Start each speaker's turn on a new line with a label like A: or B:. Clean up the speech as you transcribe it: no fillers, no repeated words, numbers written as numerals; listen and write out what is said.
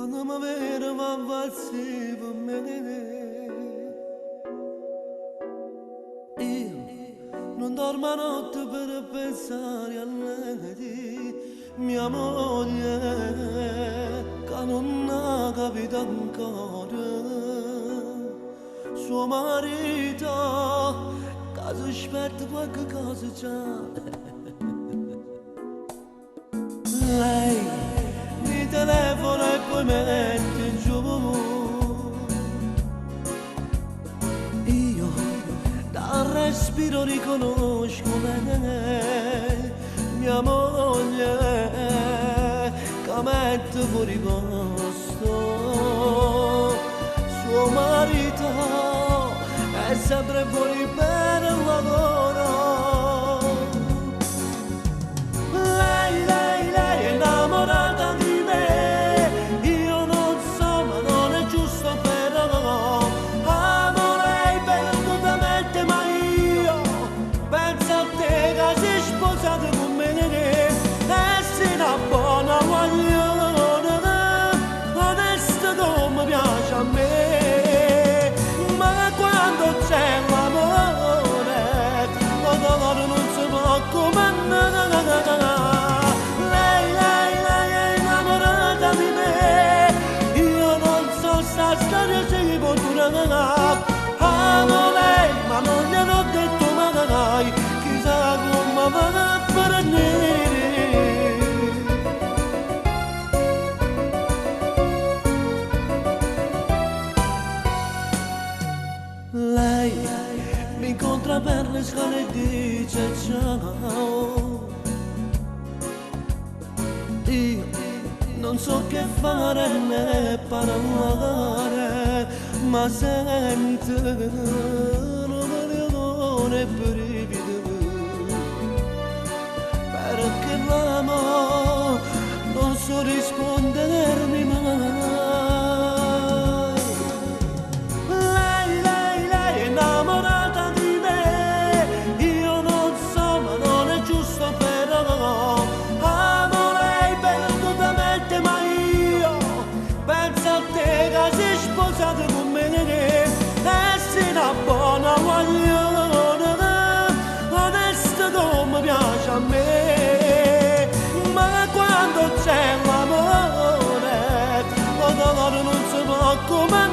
A: quando mi vedo va valsi per me. Io non dormo a notte per pensare a lei, mia moglie, che non ha capito ancora, suo marito, che si aspetta qualche cosa già. Lei mi telefona e poi mette giù. Io dal respiro riconosco lei, mia moglie, che mette fuori posto. Suo marito è sempre fuori per il lavoro. Amo lei, ma non gli hanno detto mai, chissà come va a prendere. Lei mi incontra per le scale e dice ciao. Io non so che fare né parlare, ma sento l'umore e brivido, perché l'amo non so rispondermi mai. Lei è innamorata di me, io non so, ma non è giusto però. Amo lei perdutamente, ma io penso a te che sei sposato con me. Una buona guagliona, onesta come piace a me, ma quando c'è l'amore, lo dolore non si può comandare.